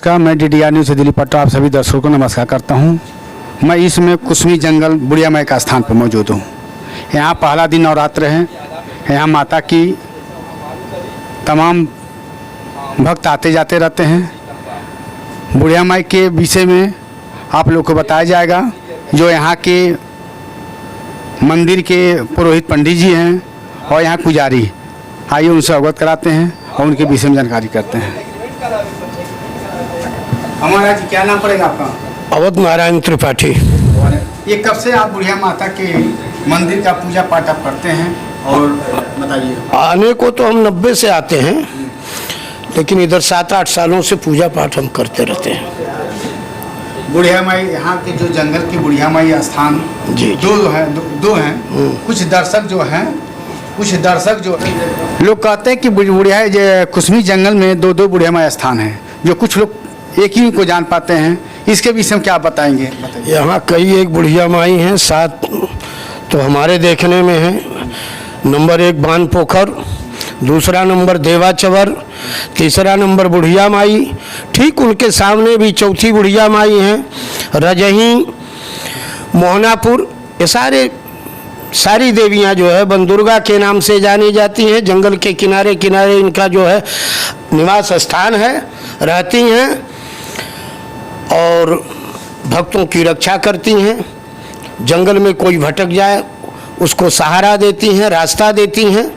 का मैं DDR news से दिल्ली पट्टा आप सभी दर्शकों को नमस्कार करता हूं। मैं इसमें कुसमी जंगल बुढ़िया माई का स्थान पर मौजूद हूं। यहां पहला दिन नवरात्र है। यहां माता की तमाम भक्त आते जाते रहते हैं। बुढ़िया माई के विषय में आप लोग को बताया जाएगा। जो यहाँ के मंदिर के पुरोहित पंडित जी हैं और यहाँ पुजारी, आइए उनसे अवगत कराते हैं और उनके विषय में जानकारी करते हैं। हमारा जी क्या नाम पड़ेगा आपका? अवध नारायण त्रिपाठी। ये कब से आप बुढ़िया माता के मंदिर का पूजा पाठ आप करते हैं और बताइए। आने को तो हम 90 से आते हैं, लेकिन इधर 7-8 सालों से पूजा पाठ हम करते रहते हैं। बुढ़िया माई यहाँ के जो जंगल की बुढ़िया माई स्थान जी दो हैं। कुछ दर्शक जो लोग कहते हैं कि बुढ़िया कुसमी जंगल में दो बुढ़िया माई स्थान हैं, जो कुछ लोग एक ही को जान पाते हैं। इसके विषय में क्या बताएंगे? यहाँ कई एक बुढ़िया माई हैं, 7 तो हमारे देखने में हैं। नंबर 1 बान पोखर, दूसरा नंबर देवाचवर, तीसरा नंबर बुढ़िया माई। ठीक उनके सामने भी चौथी बुढ़िया माई हैं। रजही, मोहनापुर, ये सारी देवियाँ जो है बनदुर्गा के नाम से जानी जाती हैं। जंगल के किनारे किनारे इनका जो है निवास स्थान है, रहती हैं और भक्तों की रक्षा करती हैं। जंगल में कोई भटक जाए उसको सहारा देती हैं, रास्ता देती हैं।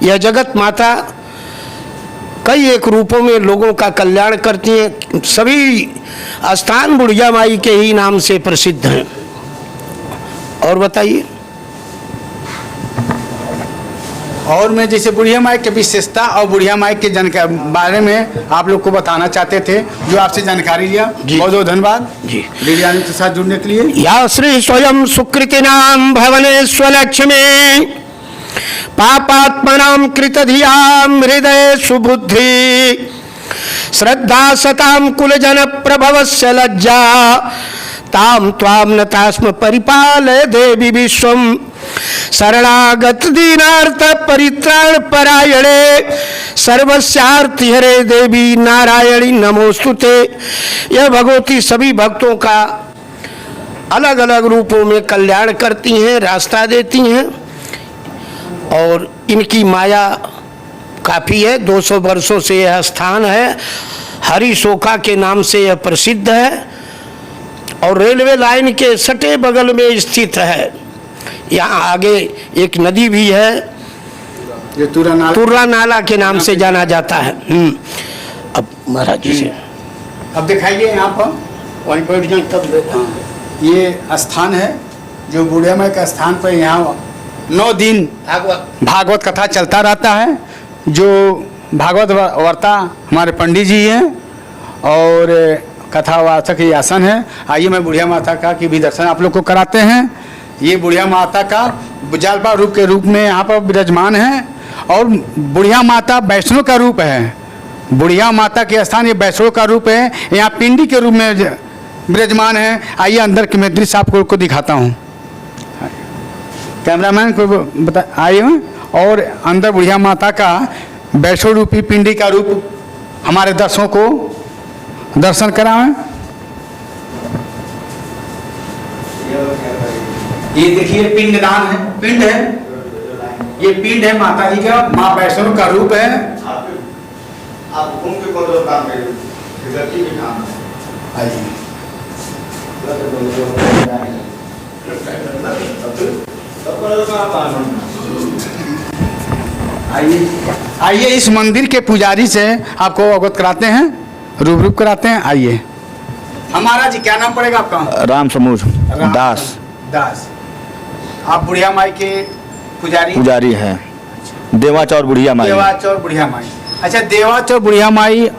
यह जगत माता कई एक रूपों में लोगों का कल्याण करती हैं। सभी स्थान बुढ़िया माई के ही नाम से प्रसिद्ध हैं। और बताइए। और मैं जैसे बुढ़िया माई की विशेषता और बुढ़िया माई के जानकारी बारे में आप लोग को बताना चाहते थे, जो आपसे जानकारी लिया। बहुत बहुत धन्यवाद जी DDR न्यूज़ के साथ जुड़ने के लिए। या श्री स्वयं सुकृतिनाम भवनेश्वलक्ष्मी पापात्मनां कृतधियां हृदय सुबुद्धि श्रद्धा सतां कुलजन प्रभवस्य लज्जा ताम त्वाम नतास्म परिपालय देवी विश्वम शरणागत दीनार्थ परित्राण परायणे सर्वस्यार्थि हरे देवी नारायणी नमोस्तुते। यह भगवती सभी भक्तों का अलग अलग रूपों में कल्याण करती हैं, रास्ता देती हैं और इनकी माया काफ़ी है। 200 वर्षों से यह स्थान है। हरिशोखा के नाम से यह प्रसिद्ध है और रेलवे लाइन के सटे बगल में स्थित है। यहाँ आगे एक नदी भी है, ये तुर्रा नाला के नाम से जाना जाता है। अब महाराज जी से अब दिखाइए यहाँ पर, वहीं बैठ जाए तब। ये स्थान है जो बुढ़िया माई का स्थान पर। यहाँ 9 दिन भागवत कथा चलता रहता है। जो भागवत वर्ता हमारे पंडित जी हैं और कथावाचक ये आसन है। आइए मैं बुढ़िया माता का की भी दर्शन आप लोग को कराते हैं। ये बुढ़िया माता का जालपा रूप के रूप में यहाँ पर विराजमान है और बुढ़िया माता वैष्णो का रूप है। बुढ़िया माता के स्थान ये वैष्णो का रूप है। यहाँ पिंडी के रूप में विराजमान है। आइए अंदर के मैं दृश्य आपको दिखाता हूँ। कैमरामैन को बता आइए। और अंदर बुढ़िया माता का वैष्णो रूपी पिंडी का रूप हमारे दर्शकों को दर्शन कराएं। ये देखिए पिंडदान है, पिंड है। ये पिंड है माता जी का, माँ वैष्णो का रूप है। आप घूम के कौन काम काम आइए आइए इस मंदिर के पुजारी से आपको अवगत कराते हैं, रूबरू कराते हैं। आइए। हमारा जी क्या नाम पड़ेगा आपका? राम समूह दास। आप बुढ़िया माई के पुजारी हैं। देवाचौर बुढ़िया माई। देवाचौर बुढ़िया माई। अच्छा, देवाचौर बुढ़िया माई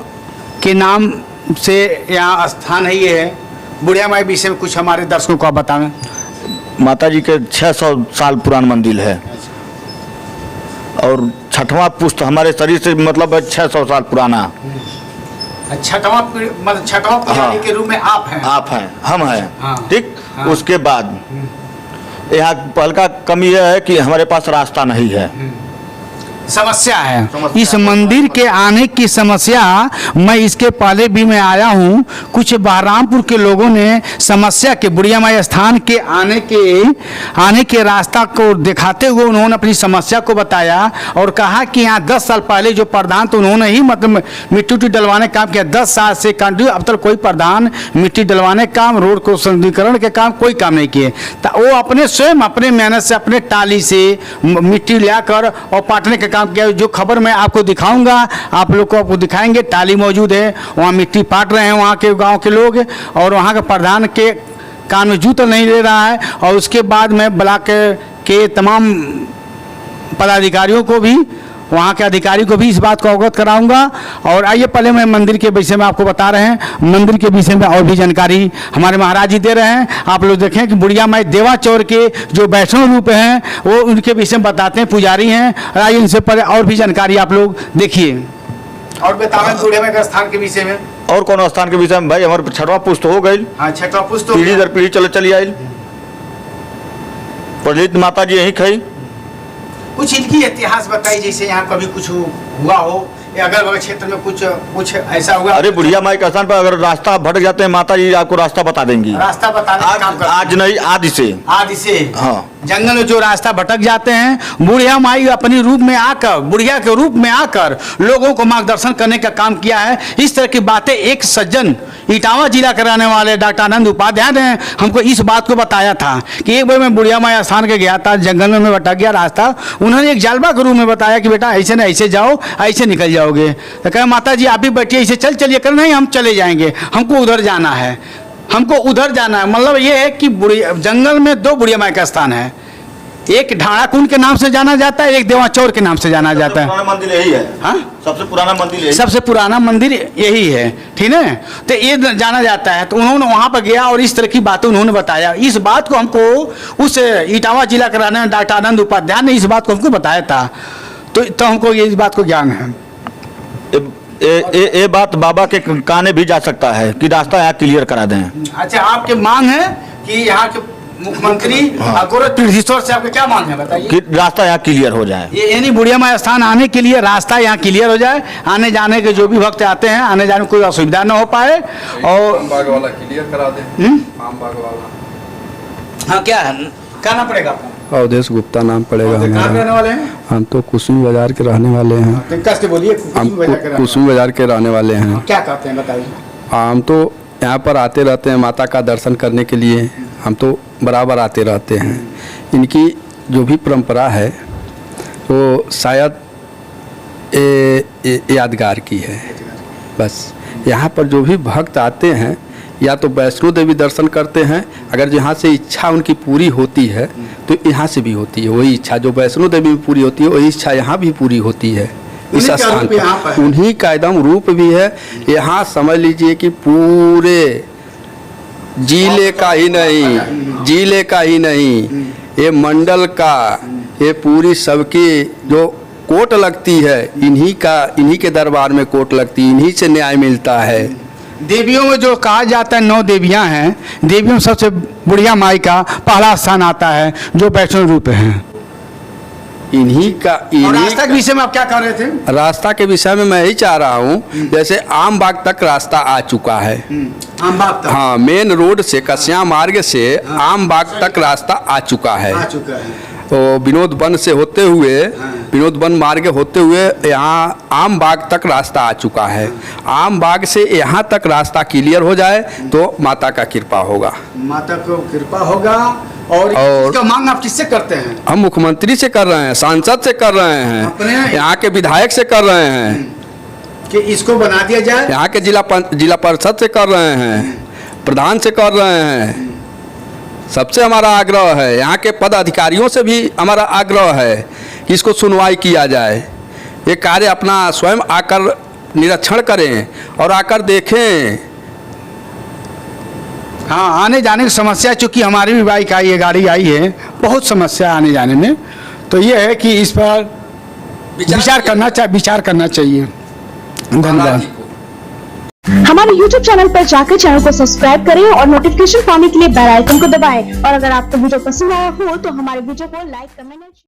के नाम से यहाँ स्थान है। ये है बुढ़िया माई विषय में कुछ हमारे दर्शकों को आप बताएं। माता जी के 600 साल पुरान मंदिर है और 6वां पुष्ट हमारे शरीर से मतलब है 600 साल पुराना। 6वां मतलब 6वां पुजारी के रूप में आप हैं, हम हैं। हाँ। ठीक। हाँ। उसके बाद यहाँ पहल का कमी यह है कि हमारे पास रास्ता नहीं है। समस्या है। इस मंदिर के आने की समस्या, मैं इसके पहले भी मैं आया हूँ, कुछ बहरामपुर के लोगों ने समस्या के बुढ़िया माई स्थान के आने के रास्ता को दिखाते हुए उन्होंने अपनी समस्या को बताया और कहा कि यहाँ 10 साल पहले जो प्रधान तो उन्होंने ही मतलब मिट्टी डलवाने का काम किया, 10 साल से कंटिन्यू अब तक कोई प्रधान मिट्टी डलवाने का काम, रोड को सुंदरीकरण के काम कोई काम नहीं किए। तो वो अपने स्वयं अपने मेहनत से अपने टाली से मिट्टी लाकर और पाटने का काम किया। जो खबर मैं आपको दिखाऊंगा, आप लोग को आपको दिखाएंगे, टाली मौजूद है, वहाँ मिट्टी पाट रहे हैं वहाँ के गांव के लोग, और वहाँ के प्रधान के कान में जूता नहीं ले रहा है। और उसके बाद मैं ब्लॉक के तमाम पदाधिकारियों को भी, वहाँ के अधिकारी को भी इस बात को अवगत कराऊंगा। और आइए पहले मैं मंदिर के विषय में आपको बता रहे हैं, मंदिर के विषय में और भी जानकारी हमारे महाराज जी दे रहे हैं। आप लोग देखें कि बुढ़िया माई देवा चौर के जो वैष्णव रूप हैं वो उनके विषय में बताते हैं, पुजारी हैं। आइए इनसे पहले और भी जानकारी आप लोग देखिए और बतावें बुढ़िया माई का स्थान के विषय में। और कौन स्थान के विषय में भाई? हमारे छठवा पुष्ट हो गई, हाँ, छठवा पुष्ट पीढ़ी दर पीढ़ी चली आई। प्रचलित माता जी यही खई। कुछ इनकी इतिहास बताइए, जैसे यहाँ कभी कुछ हुआ हो या अगल बगल क्षेत्र में कुछ ऐसा हुआ। अरे बुढ़िया माई के स्थान पर अगर रास्ता भटक जाते हैं, माता जी आपको रास्ता बता देंगी। रास्ता बताने का काम करते हैं। आज नहीं, आदि से हाँ। जंगल में जो रास्ता भटक जाते हैं, बुढ़िया माई अपनी रूप में आकर, बुढ़िया के रूप में आकर लोगों को मार्गदर्शन करने का काम किया है। इस तरह की बातें एक सज्जन इटावा जिला के रहने वाले डॉक्टर आनंद उपाध्याय ने हमको इस बात को बताया था कि एक बार मैं बुढ़िया माई स्थान के गया था, जंगल में मैं भटक गया रास्ता। उन्होंने एक जालबा के रूप में बताया कि बेटा ऐसे ना ऐसे जाओ, ऐसे निकल जाओगे। तो कहा माता जी आप भी बैठिए, ऐसे चलिए कर, नहीं हम चले जाएंगे, हमको उधर जाना है, हमको उधर जाना है। मतलब ये है कि जंगल में 2 बुढ़िया माई का स्थान है, एक ढाणा कुंड के नाम से जाना जाता है, एक देवा चौर के नाम से जाना जाता है। पुराना मंदिर यही है। हाँ, सबसे पुराना मंदिर यही, सबसे पुराना मंदिर यही है, ठीक है। तो ये जाना जाता है। तो उन्होंने वहाँ पर गया और इस तरह की बातें उन्होंने बताया। इस बात को हमको उस इटावा जिला के रहने वाले डॉक्टर आनंद उपाध्याय ने इस बात को हमको बताया था। तो हमको ये इस बात को ज्ञान है। ये बात बाबा के काने भी जा सकता है कि रास्ता यहाँ क्लियर करा दें। अच्छा, आपके मांग है कि यहाँ के मुख्यमंत्री गोरखपुर से आपके क्या मांग है बताइए? कि रास्ता यहाँ क्लियर हो जाए। ये यानी बुढ़िया माई स्थान आने के लिए रास्ता यहाँ क्लियर हो जाए, आने जाने के जो भी भक्त आते हैं आने जाने में कोई असुविधा न हो पाए। और बाग वाला क्लियर करा दे। आम बाग वाला हाँ, क्या है कहना पड़ेगा आपको? अवधेश गुप्ता नाम पड़ेगा कहाँ हमारा। रहने वाले हैं? हम तो कुसुम बाजार के रहने वाले हैं। कस के बोलिए। हम कुसुम बाजार के रहने वाले हैं। क्या कहते हैं बताइए? हम तो यहाँ पर आते रहते हैं माता का दर्शन करने के लिए, हम तो बराबर आते रहते हैं। इनकी जो भी परंपरा है वो शायद यादगार की है। बस यहाँ पर जो भी भक्त आते हैं या तो वैष्णो देवी दर्शन करते हैं, अगर जहाँ से इच्छा उनकी पूरी होती है तो यहाँ से भी होती है वही इच्छा। जो वैष्णो देवी में पूरी होती है वही इच्छा यहाँ भी पूरी होती है। इस स्थान पर उन्हीं का एकदम रूप भी है। यहाँ समझ लीजिए कि पूरे जिले का ही नहीं, ये मंडल का, ये पूरी सबकी जो कोर्ट लगती है, इन्हीं के दरबार में कोर्ट लगती है, इन्हीं से न्याय मिलता है। देवियों में जो कहा जाता है 9 देवियां हैं, देवियों में सबसे बुढ़िया माई का पहला स्थान आता है जो वैष्णव रूप है। इन्हीं का रास्ता के विषय में आप क्या कह रहे थे? रास्ता के विषय में मैं ही चाह रहा हूँ, जैसे आम बाग तक रास्ता आ चुका है। आम बाग तक? हाँ, मेन रोड से कस्या मार्ग से आम बाग तक रास्ता आ चुका है। तो विनोद वन से होते हुए, विनोद वन मार्ग होते हुए यहाँ आम बाग तक रास्ता आ चुका है। आम बाग से यहाँ तक रास्ता क्लियर हो जाए तो माता का कृपा होगा। माता को कृपा होगा। और इसका मांग आप किससे करते हैं? हम मुख्यमंत्री से कर रहे हैं, सांसद से कर रहे हैं, यहाँ के विधायक से कर रहे हैं कि इसको बना दिया जाए। यहाँ के जिला परिषद से कर रहे हैं, प्रधान से कर रहे हैं। सबसे हमारा आग्रह है, यहाँ के पद अधिकारियों से भी हमारा आग्रह है कि इसको सुनवाई किया जाए। ये कार्य अपना स्वयं आकर निरीक्षण करें और आकर देखें। हाँ, आने जाने की समस्या, चूँकि हमारी भी बाइक आई है, गाड़ी आई है, बहुत समस्या आने जाने में। तो ये है कि इस पर विचार करना चाहिए। धन्यवाद। हमारे YouTube चैनल पर जाकर चैनल को सब्सक्राइब करें और नोटिफिकेशन पाने के लिए बेल आइकन को दबाएं। और अगर आपको वीडियो पसंद आया हो तो हमारे वीडियो को लाइक, कमेंट